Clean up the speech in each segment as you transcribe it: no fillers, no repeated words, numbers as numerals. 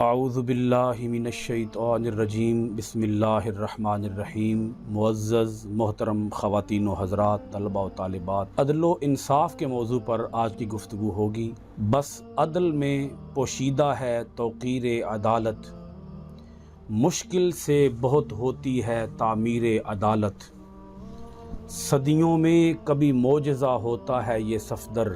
اعوذ باللہ من الشیطان الرجیم بسم اللہ الرحمن الرحیم۔ معزز محترم خواتین و حضرات، طلبہ و طالبات، عدل و انصاف کے موضوع پر آج کی گفتگو ہوگی۔ بس عدل میں پوشیدہ ہے توقیر عدالت، مشکل سے بہت ہوتی ہے تعمیر عدالت، صدیوں میں کبھی معجزہ ہوتا ہے یہ صفدر،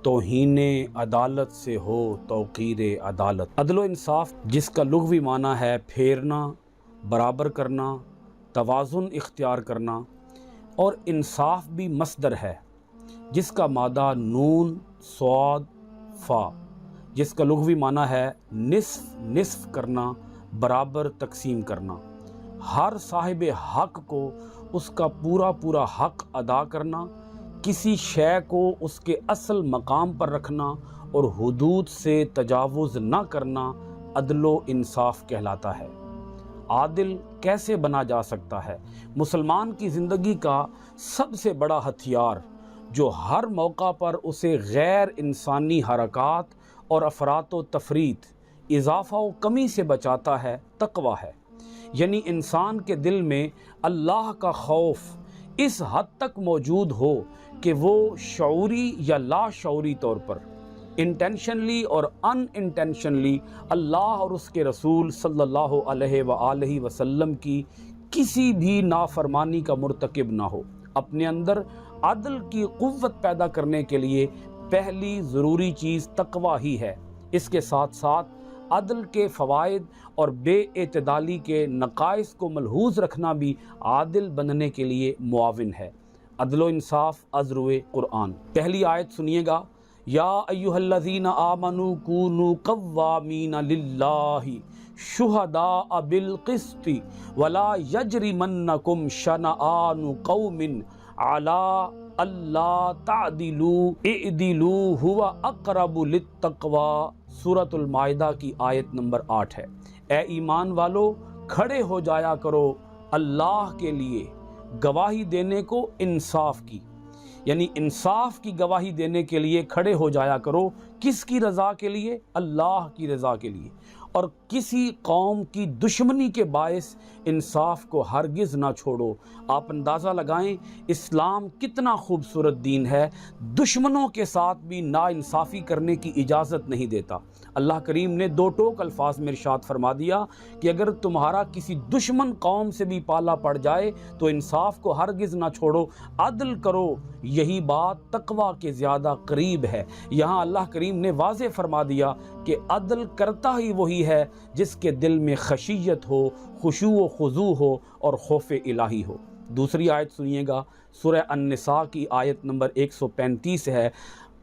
توہین عدالت سے ہو توقیر عدالت۔ عدل و انصاف جس کا لغوی معنی ہے پھیرنا، برابر کرنا، توازن اختیار کرنا، اور انصاف بھی مصدر ہے جس کا مادہ نون صاد فا، جس کا لغوی معنی ہے نصف کرنا، برابر تقسیم کرنا، ہر صاحب حق کو اس کا پورا حق ادا کرنا، کسی شے کو اس کے اصل مقام پر رکھنا اور حدود سے تجاوز نہ کرنا عدل و انصاف کہلاتا ہے۔ عادل کیسے بنا جا سکتا ہے؟ مسلمان کی زندگی کا سب سے بڑا ہتھیار جو ہر موقع پر اسے غیر انسانی حرکات اور افراط و تفریط، اضافہ و کمی سے بچاتا ہے، تقویٰ ہے۔ یعنی انسان کے دل میں اللہ کا خوف اس حد تک موجود ہو کہ وہ شعوری یا لا شعوری طور پر، انٹینشنلی اور ان انٹینشنلی، اللہ اور اس کے رسول صلی اللہ علیہ وآلہ وسلم کی کسی بھی نافرمانی کا مرتکب نہ ہو۔ اپنے اندر عدل کی قوت پیدا کرنے کے لیے پہلی ضروری چیز تقویٰ ہی ہے۔ اس کے ساتھ ساتھ عدل کے فوائد اور بے اعتدالی کے نقائص کو ملحوظ رکھنا بھی عادل بننے کے لیے معاون ہے۔ عدل و انصاف از روئے قرآن۔ پہلی آیت سنیے گا، یا ایھا الذین آمنوا کونوا قوامین للہ شہداء بالقسط ولا یجرمنکم شنآن قوم علی اللہ تعدلوا اعدلوا هو اقرب للتقوی۔ سورۃ المائدہ کی آیت نمبر 8 ہے۔ اے ایمان والو، کھڑے ہو جایا کرو اللہ کے لیے گواہی دینے کو انصاف کی، یعنی انصاف کی گواہی دینے کے لیے کھڑے ہو جایا کرو۔ کس کی رضا کے لیے؟ اللہ کی رضا کے لیے۔ اور کسی قوم کی دشمنی کے باعث انصاف کو ہرگز نہ چھوڑو۔ آپ اندازہ لگائیں اسلام کتنا خوبصورت دین ہے، دشمنوں کے ساتھ بھی ناانصافی کرنے کی اجازت نہیں دیتا۔ اللہ کریم نے دو ٹوک الفاظ میں ارشاد فرما دیا کہ اگر تمہارا کسی دشمن قوم سے بھی پالا پڑ جائے تو انصاف کو ہرگز نہ چھوڑو، عدل کرو، یہی بات تقویٰ کے زیادہ قریب ہے۔ یہاں اللہ کریم نے واضح فرما دیا کہ عدل کرتا ہی وہی ہے جس کے دل میں خشیت ہو، خشوع و خضوع ہو اور خوف الہی ہو۔ دوسری آیت سنیے گا، سورہ النساء کی آیت نمبر 135 ہے،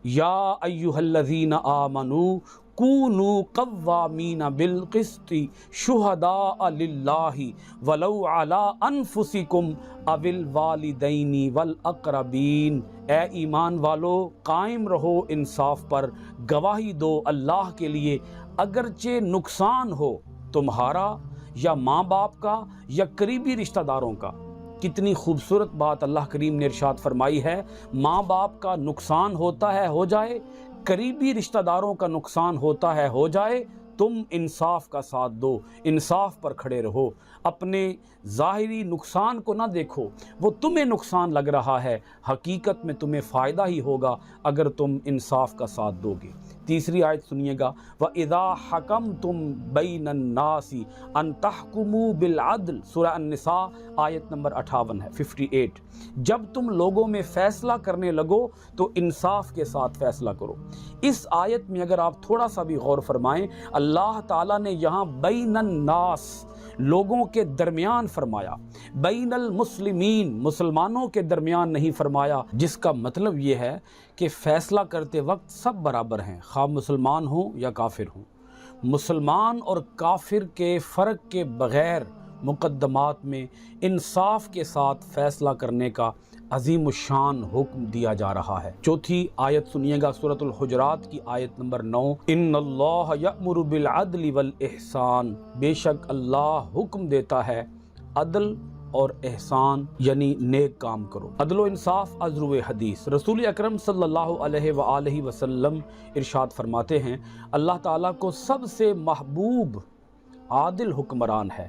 یا ایھا الذین آمنوا کونوا قوامین بالقسط شہداء للہ ولو علی انفسکم او الوالدین والاقربین۔ اے ایمان والو، قائم رہو انصاف پر، گواہی دو اللہ کے لیے، اگرچہ نقصان ہو تمہارا یا ماں باپ کا یا قریبی رشتہ داروں کا۔ کتنی خوبصورت بات اللہ کریم نے ارشاد فرمائی ہے، ماں باپ کا نقصان ہوتا ہے ہو جائے، قریبی رشتہ داروں کا نقصان ہوتا ہے ہو جائے، تم انصاف کا ساتھ دو، انصاف پر کھڑے رہو، اپنے ظاہری نقصان کو نہ دیکھو، وہ تمہیں نقصان لگ رہا ہے، حقیقت میں تمہیں فائدہ ہی ہوگا اگر تم انصاف کا ساتھ دو گے۔ تیسری آیت سنیے گا، وَإِذَا حَكَمْتُمْ بَيْنَ النَّاسِ أَن تَحْكُمُوا بِالْعَدْلِ۔ سورہ النساء آیت نمبر 58 ہے، 58۔ جب تم لوگوں میں فیصلہ کرنے لگو تو انصاف کے ساتھ فیصلہ کرو۔ اس آیت میں اگر آپ تھوڑا سا بھی غور فرمائیں، اللہ تعالیٰ نے یہاں بین الناس، لوگوں کے درمیان فرمایا، بین المسلمین، مسلمانوں کے درمیان نہیں فرمایا، جس کا مطلب یہ ہے کہ فیصلہ کرتے وقت سب برابر ہیں، خواہ مسلمان ہوں یا کافر ہوں۔ مسلمان اور کافر کے فرق کے بغیر مقدمات میں انصاف کے ساتھ فیصلہ کرنے کا عظیم الشان حکم دیا جا رہا ہے۔ چوتھی آیت سنیے گا، سورۃ الحجرات کی آیت نمبر 9، ان اللہ یأمر بالعدل والاحسان۔ بے شک اللہ حکم دیتا ہے عدل اور احسان یعنی نیک کام کرو۔ عدل و انصاف از روئے حدیث، رسول اکرم صلی اللہ علیہ وآلہ وسلم ارشاد فرماتے ہیں اللہ تعالیٰ کو سب سے محبوب عادل حکمران ہے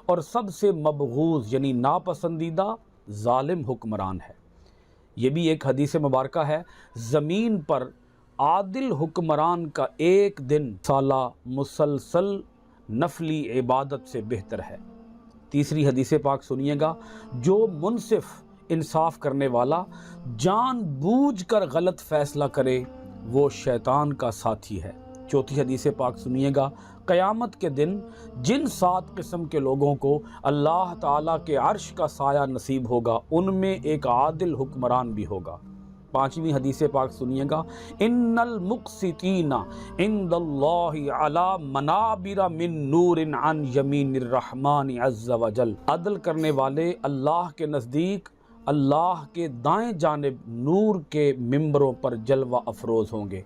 اور سب سے مبغوض یعنی ناپسندیدہ ظالم حکمران ہے۔ یہ بھی ایک حدیث مبارکہ ہے، زمین پر عادل حکمران کا ایک دن سالہ مسلسل نفلی عبادت سے بہتر ہے۔ تیسری حدیث پاک سنیے گا، جو منصف انصاف کرنے والا جان بوجھ کر غلط فیصلہ کرے وہ شیطان کا ساتھی ہے۔ چوتھی حدیث پاک سنیے گا، قیامت کے دن جن 7 قسم کے لوگوں کو اللہ تعالیٰ کے عرش کا سایہ نصیب ہوگا ان میں ایک عادل حکمران بھی ہوگا۔ پانچویں حدیث پاک سنیے گا، ان المقسطین عند اللہ علی منابر من نور عن یمین الرحمن عز وجل، عدل کرنے والے اللہ کے نزدیک اللہ کے دائیں جانب نور کے ممبروں پر جلوہ افروز ہوں گے۔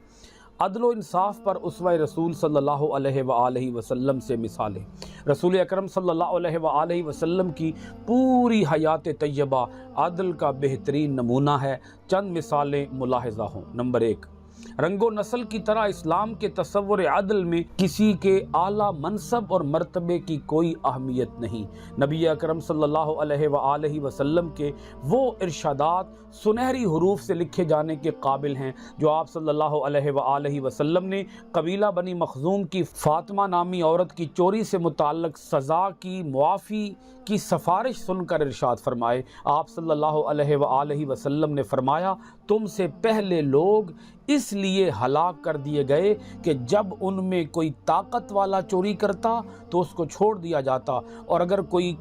عدل و انصاف پر اسوہ رسول صلی اللہ علیہ وآلہ وسلم سے مثالیں۔ رسول اکرم صلی اللہ علیہ وآلہ وسلم کی پوری حیات طیبہ عدل کا بہترین نمونہ ہے۔ چند مثالیں ملاحظہ ہوں۔ نمبر 1، رنگ و نسل کی طرح اسلام کے تصور عدل میں کسی کے اعلیٰ منصب اور مرتبے کی کوئی اہمیت نہیں۔ نبی اکرم صلی اللہ علیہ وآلہ وسلم کے وہ ارشادات سنہری حروف سے لکھے جانے کے قابل ہیں جو آپ صلی اللہ علیہ وآلہ وسلم نے قبیلہ بنی مخزوم کی فاطمہ نامی عورت کی چوری سے متعلق سزا کی معافی کی سفارش سن کر ارشاد فرمائے۔ آپ صلی اللہ علیہ وآلہ وسلم نے فرمایا، تم سے پہلے لوگ اس لیے ہلاک کر دیے گئے کہ جب ان میں کوئی طاقت والا چوری کرتا تو اس کو چھوڑ دیا جاتا، اور اگر کوئی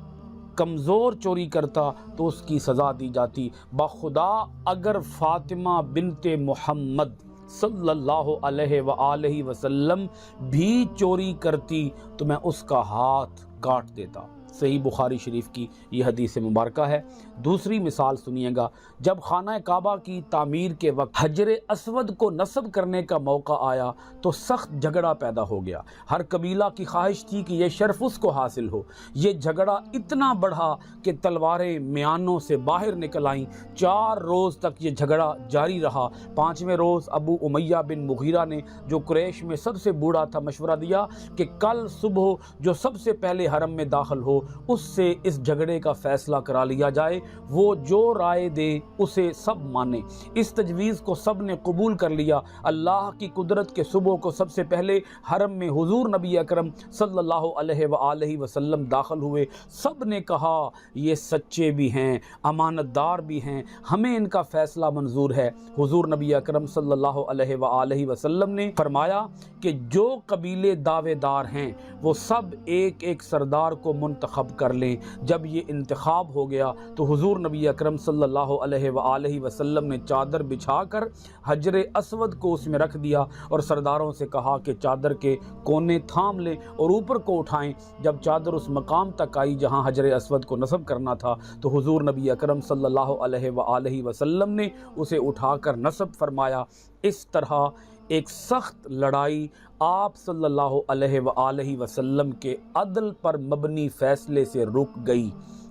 کمزور چوری کرتا تو اس کی سزا دی جاتی۔ بخدا اگر فاطمہ بنت محمد صلی اللہ علیہ وآلہ وسلم بھی چوری کرتی تو میں اس کا ہاتھ کاٹ دیتا۔ صحیح بخاری شریف کی یہ حدیث مبارکہ ہے۔ دوسری مثال سنیے گا، جب خانہ کعبہ کی تعمیر کے وقت حجر اسود کو نصب کرنے کا موقع آیا تو سخت جھگڑا پیدا ہو گیا۔ ہر قبیلہ کی خواہش تھی کہ یہ شرف اس کو حاصل ہو۔ یہ جھگڑا اتنا بڑھا کہ تلواریں میانوں سے باہر نکل آئیں۔ 4 روز تک یہ جھگڑا جاری رہا۔ 5ویں روز ابو امیہ بن مغیرہ نے، جو قریش میں سب سے بوڑھا تھا، مشورہ دیا کہ کل صبح جو سب سے پہلے حرم میں داخل ہو اس سے اس جھگڑے کا فیصلہ کرا لیا جائے، وہ جو رائے دے اسے سب مانے۔ اس تجویز کو سب نے قبول کر لیا۔ اللہ کی قدرت کے صبح کو سب سے پہلے حرم میں حضور نبی اکرم صلی اللہ علیہ وآلہ وسلم داخل ہوئے۔ سب نے کہا یہ سچے بھی ہیں، امانت دار بھی ہیں، ہمیں ان کا فیصلہ منظور ہے۔ حضور نبی اکرم صلی اللہ علیہ وآلہ وسلم نے فرمایا کہ جو قبیلے دعوے دار ہیں وہ سب ایک ایک سردار کو منتخب کر لیں۔ جب یہ انتخاب ہو گیا تو حضور نبی اکرم صلی اللہ علیہ وآلہ وسلم نے چادر بچھا کر حجر اسود کو اس میں رکھ دیا اور سرداروں سے کہا کہ چادر کے کونے تھام لیں اور اوپر کو اٹھائیں۔ جب چادر اس مقام تک آئی جہاں حجر اسود کو نصب کرنا تھا تو حضور نبی اکرم صلی اللہ علیہ وآلہ وسلم نے اسے اٹھا کر نصب فرمایا۔ اس طرح ایک سخت لڑائی آپ صلی اللہ علیہ وآلہ وسلم کے عدل پر مبنی فیصلے سے رک گئی۔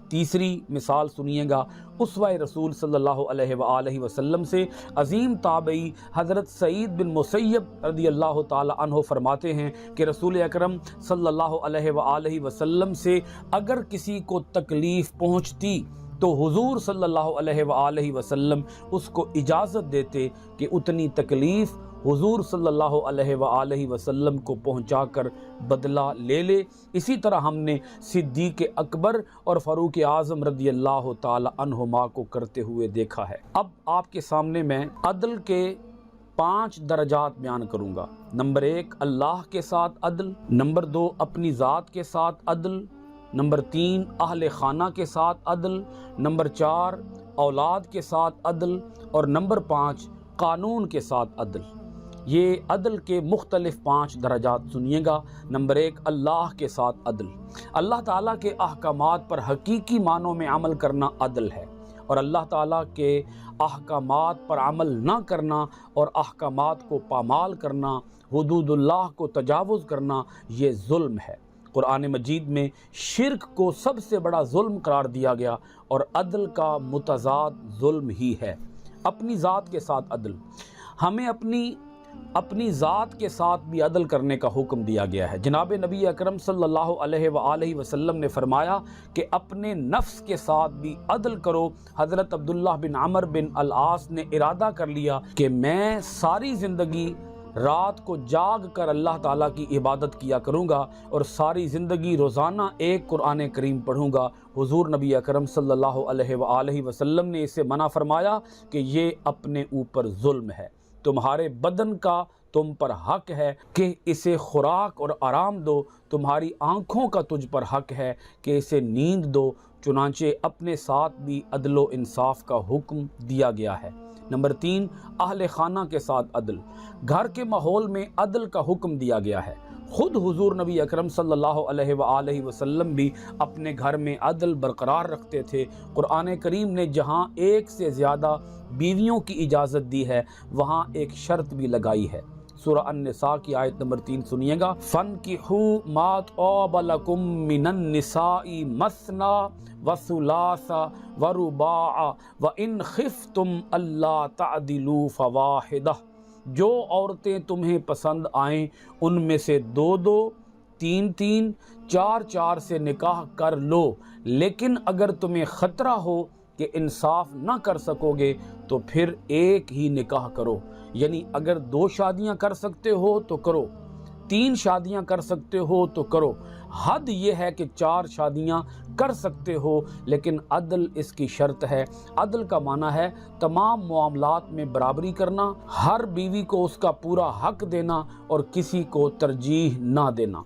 تیسری مثال سنیے گا، اسوہ رسول صلی اللہ علیہ وآلہ وسلم سے عظیم تابعی حضرت سعید بن مسیب رضی اللہ تعالی عنہ فرماتے ہیں کہ رسول اکرم صلی اللہ علیہ وآلہ وسلم سے اگر کسی کو تکلیف پہنچتی تو حضور صلی اللہ علیہ وآلہ وسلم اس کو اجازت دیتے کہ اتنی تکلیف حضور صلی اللہ علیہ وآلہ وسلم کو پہنچا کر بدلہ لے لے۔ اسی طرح ہم نے صدیق اکبر اور فاروق اعظم رضی اللہ تعالی عنہما کو کرتے ہوئے دیکھا ہے۔ اب آپ کے سامنے میں عدل کے 5 درجات بیان کروں گا۔ نمبر 1 اللہ کے ساتھ عدل، نمبر 2 اپنی ذات کے ساتھ عدل، نمبر 3 اہل خانہ کے ساتھ عدل، نمبر 4 اولاد کے ساتھ عدل، اور نمبر 5 قانون کے ساتھ عدل۔ یہ عدل کے مختلف 5 درجات سنیے گا۔ نمبر 1 اللہ کے ساتھ عدل۔ اللہ تعالیٰ کے احکامات پر حقیقی معنوں میں عمل کرنا عدل ہے، اور اللہ تعالیٰ کے احکامات پر عمل نہ کرنا اور احکامات کو پامال کرنا، حدود اللہ کو تجاوز کرنا، یہ ظلم ہے۔ قرآن مجید میں شرک کو سب سے بڑا ظلم قرار دیا گیا، اور عدل کا متضاد ظلم ہی ہے۔ اپنی ذات کے ساتھ عدل، ہمیں اپنی ذات کے ساتھ بھی عدل کرنے کا حکم دیا گیا ہے۔ جناب نبی اکرم صلی اللہ علیہ وآلہ وسلم نے فرمایا کہ اپنے نفس کے ساتھ بھی عدل کرو۔ حضرت عبداللہ بن عمر بن العاص نے ارادہ کر لیا کہ میں ساری زندگی رات کو جاگ کر اللہ تعالیٰ کی عبادت کیا کروں گا، اور ساری زندگی روزانہ ایک قرآن کریم پڑھوں گا۔ حضور نبی اکرم صلی اللہ علیہ وآلہ وسلم نے اسے منع فرمایا کہ یہ اپنے اوپر ظلم ہے۔ تمہارے بدن کا تم پر حق ہے کہ اسے خوراک اور آرام دو، تمہاری آنکھوں کا تجھ پر حق ہے کہ اسے نیند دو، چنانچہ اپنے ساتھ بھی عدل و انصاف کا حکم دیا گیا ہے۔ نمبر 3، اہل خانہ کے ساتھ عدل۔ گھر کے ماحول میں عدل کا حکم دیا گیا ہے۔ خود حضور نبی اکرم صلی اللہ علیہ وآلہ وسلم بھی اپنے گھر میں عدل برقرار رکھتے تھے۔ قرآن کریم نے جہاں ایک سے زیادہ بیویوں کی اجازت دی ہے، وہاں ایک شرط بھی لگائی ہے۔ سورہ النساء کی آیت نمبر 3 سنیے گا، فَانْكِحُوا مَا طَابَ لَكُم مِّنَ النِّسَاءِ مَثْنَىٰ وَثُلَاثَ وَرُبَاعَ وَإِنْ خِفْتُمْ أَلَّا تَعْدِلُوا فَوَاحِدَةً۔ جو عورتیں تمہیں پسند آئیں ان میں سے 2 3 4 سے نکاح کر لو، لیکن اگر تمہیں خطرہ ہو کہ انصاف نہ کر سکو گے تو پھر ایک ہی نکاح کرو۔ یعنی اگر 2 شادیاں کر سکتے ہو تو کرو، 3 شادیاں کر سکتے ہو تو کرو، حد یہ ہے کہ 4 شادیاں کر سکتے ہو، لیکن عدل اس کی شرط ہے۔ عدل کا معنی ہے تمام معاملات میں برابری کرنا، ہر بیوی کو اس کا پورا حق دینا اور کسی کو ترجیح نہ دینا۔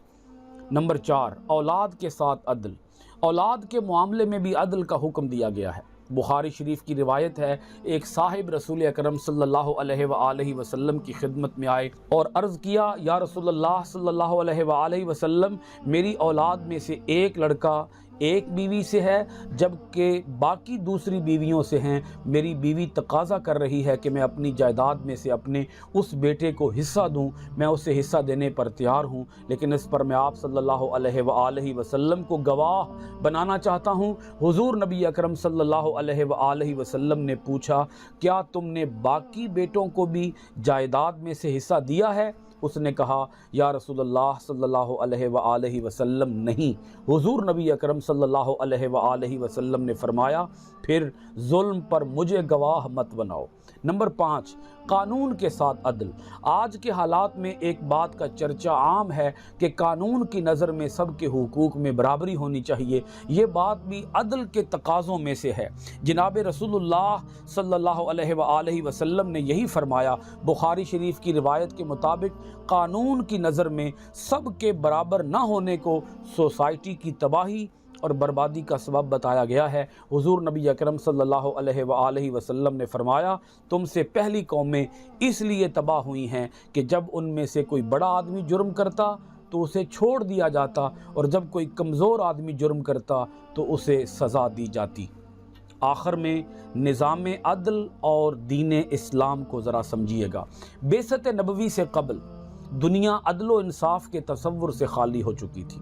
نمبر 4، اولاد کے ساتھ عدل۔ اولاد کے معاملے میں بھی عدل کا حکم دیا گیا ہے۔ بخاری شریف کی روایت ہے، ایک صاحب رسول اکرم صلی اللہ علیہ وآلہ وسلم کی خدمت میں آئے اور عرض کیا، یا رسول اللہ صلی اللہ علیہ وآلہ وسلم، میری اولاد میں سے ایک لڑکا ایک بیوی سے ہے جبکہ باقی دوسری بیویوں سے ہیں۔ میری بیوی تقاضا کر رہی ہے کہ میں اپنی جائیداد میں سے اپنے اس بیٹے کو حصہ دوں، میں اسے حصہ دینے پر تیار ہوں، لیکن اس پر میں آپ صلی اللہ علیہ وآلہ وسلم کو گواہ بنانا چاہتا ہوں۔ حضور نبی اکرم صلی اللہ علیہ وآلہ وسلم نے پوچھا، کیا تم نے باقی بیٹوں کو بھی جائیداد میں سے حصہ دیا ہے؟ اس نے کہا، یا رسول اللہ صلی اللہ علیہ وآلہ وسلم نہیں۔ حضور نبی اکرم صلی اللہ علیہ وآلہ وسلم نے فرمایا، پھر ظلم پر مجھے گواہ مت بناؤ۔ نمبر 5، قانون کے ساتھ عدل۔ آج کے حالات میں ایک بات کا چرچا عام ہے کہ قانون کی نظر میں سب کے حقوق میں برابری ہونی چاہیے۔ یہ بات بھی عدل کے تقاضوں میں سے ہے۔ جناب رسول اللہ صلی اللہ علیہ وآلہ وسلم نے یہی فرمایا۔ بخاری شریف کی روایت کے مطابق قانون کی نظر میں سب کے برابر نہ ہونے کو سوسائٹی کی تباہی اور بربادی کا سبب بتایا گیا ہے۔ حضور نبی اکرم صلی اللہ علیہ وآلہ وسلم نے فرمایا، تم سے پہلی قومیں اس لیے تباہ ہوئی ہیں کہ جب ان میں سے کوئی بڑا آدمی جرم کرتا تو اسے چھوڑ دیا جاتا، اور جب کوئی کمزور آدمی جرم کرتا تو اسے سزا دی جاتی۔ آخر میں نظام عدل اور دین اسلام کو ذرا سمجھیے گا۔ بعثت نبوی سے قبل دنیا عدل و انصاف کے تصور سے خالی ہو چکی تھی۔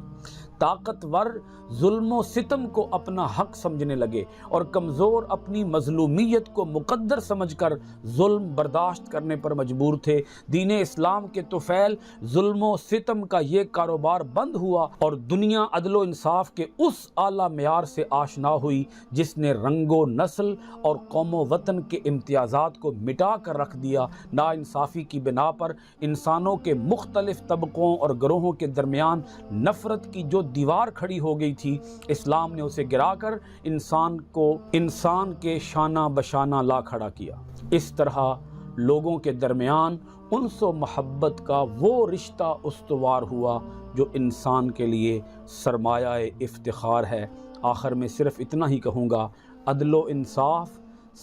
طاقتور ظلم و ستم کو اپنا حق سمجھنے لگے اور کمزور اپنی مظلومیت کو مقدر سمجھ کر ظلم برداشت کرنے پر مجبور تھے۔ دین اسلام کے طفیل ظلم و ستم کا یہ کاروبار بند ہوا اور دنیا عدل و انصاف کے اس اعلیٰ معیار سے آشنا ہوئی جس نے رنگ و نسل اور قوم و وطن کے امتیازات کو مٹا کر رکھ دیا۔ ناانصافی کی بنا پر انسانوں کے مختلف طبقوں اور گروہوں کے درمیان نفرت کی جو دیوار کھڑی ہو گئی تھی، اسلام نے اسے گرا کر انسان کے شانہ بشانہ لا کھڑا کیا۔ اس طرح لوگوں کے درمیان انس و محبت کا وہ رشتہ استوار ہوا جو انسان کے لیے سرمایہ افتخار ہے۔ آخر میں صرف اتنا ہی کہوں گا، عدل و انصاف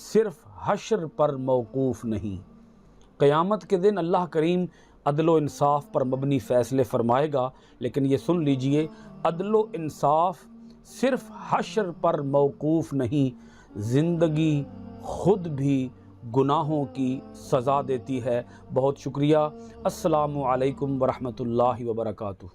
صرف حشر پر موقوف نہیں، قیامت کے دن اللہ کریم عدل و انصاف پر مبنی فیصلے فرمائے گا، لیکن یہ سن لیجئے، عدل و انصاف صرف حشر پر موقوف نہیں، زندگی خود بھی گناہوں کی سزا دیتی ہے۔ بہت شکریہ۔ السلام علیکم ورحمۃ اللہ وبرکاتہ۔